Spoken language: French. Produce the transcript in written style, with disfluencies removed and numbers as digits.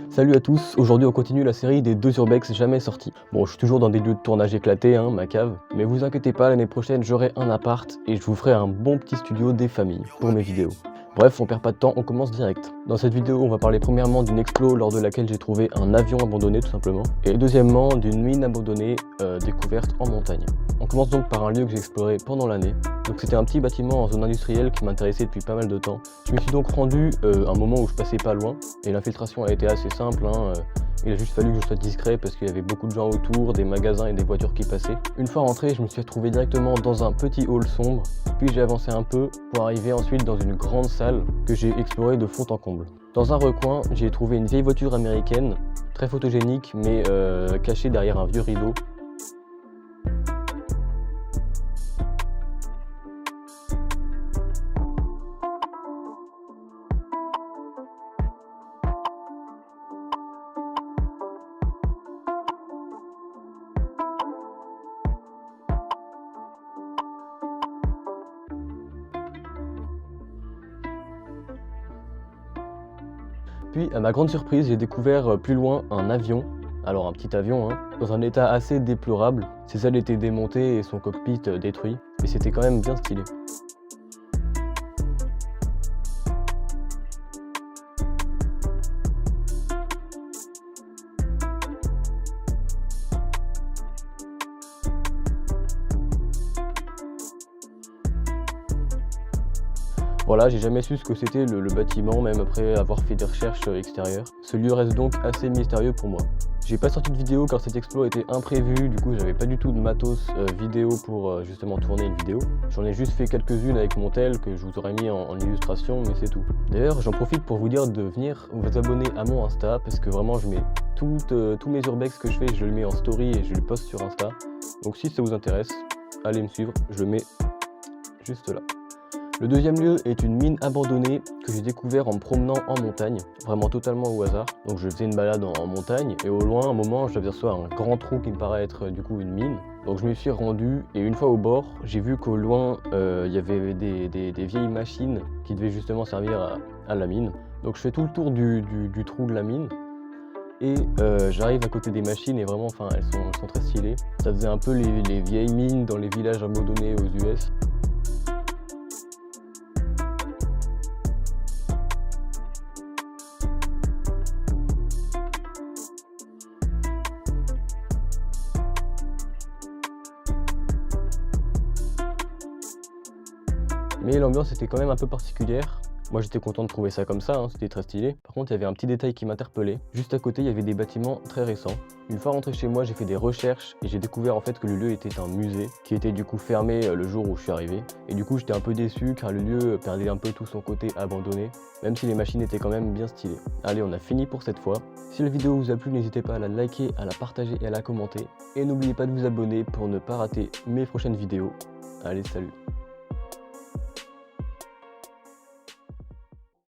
Salut à tous, aujourd'hui on continue la série des 2 urbex jamais sortis. Bon, je suis toujours dans des lieux de tournage éclatés, ma cave, mais vous inquiétez pas, l'année prochaine j'aurai un appart et je vous ferai un bon petit studio des familles pour mes vidéos. Bref, on perd pas de temps, on commence direct. Dans cette vidéo, on va parler premièrement d'une explo lors de laquelle j'ai trouvé un avion abandonné tout simplement, et deuxièmement d'une mine abandonnée découverte en montagne. On commence donc par un lieu que j'ai exploré pendant l'année. Donc c'était un petit bâtiment en zone industrielle qui m'intéressait depuis pas mal de temps. Je me suis donc rendu un moment où je passais pas loin, et l'infiltration a été assez simple. Il a juste fallu que je sois discret parce qu'il y avait beaucoup de gens autour, des magasins et des voitures qui passaient. Une fois rentré, je me suis retrouvé directement dans un petit hall sombre, puis j'ai avancé un peu pour arriver ensuite dans une grande salle que j'ai explorée de fond en comble. Dans un recoin, j'ai trouvé une vieille voiture américaine, très photogénique mais cachée derrière un vieux rideau. Puis, à ma grande surprise, j'ai découvert plus loin un avion, alors un petit avion, dans un état assez déplorable. Ses ailes étaient démontées et son cockpit détruit, mais c'était quand même bien stylé. Voilà, j'ai jamais su ce que c'était le bâtiment, même après avoir fait des recherches extérieures. Ce lieu reste donc assez mystérieux pour moi. J'ai pas sorti de vidéo car cet exploit était imprévu, du coup j'avais pas du tout de matos vidéo pour justement tourner une vidéo. J'en ai juste fait quelques-unes avec mon tel que je vous aurais mis en illustration, mais c'est tout. D'ailleurs, j'en profite pour vous dire de venir vous abonner à mon Insta parce que vraiment je mets tous mes urbex que je fais, je le mets en story et je le poste sur Insta. Donc si ça vous intéresse, allez me suivre, je le mets juste là. Le deuxième lieu est une mine abandonnée que j'ai découvert en me promenant en montagne, vraiment totalement au hasard. Donc je faisais une balade en montagne et au loin, à un moment, j'aperçois un grand trou qui me paraît être du coup une mine. Donc je me suis rendu et une fois au bord, j'ai vu qu'au loin, il y avait des vieilles machines qui devaient justement servir à la mine. Donc je fais tout le tour du trou de la mine et j'arrive à côté des machines et vraiment, enfin, elles sont très stylées. Ça faisait un peu les vieilles mines dans les villages abandonnés aux US. Mais l'ambiance était quand même un peu particulière. Moi j'étais content de trouver ça comme ça, c'était très stylé. Par contre il y avait un petit détail qui m'interpellait. Juste à côté il y avait des bâtiments très récents. Une fois rentré chez moi j'ai fait des recherches et j'ai découvert en fait que le lieu était un musée qui était du coup fermé le jour où je suis arrivé. Et du coup j'étais un peu déçu car le lieu perdait un peu tout son côté abandonné, même si les machines étaient quand même bien stylées. Allez, on a fini pour cette fois. Si la vidéo vous a plu, n'hésitez pas à la liker, à la partager et à la commenter. Et n'oubliez pas de vous abonner pour ne pas rater mes prochaines vidéos. Allez, salut!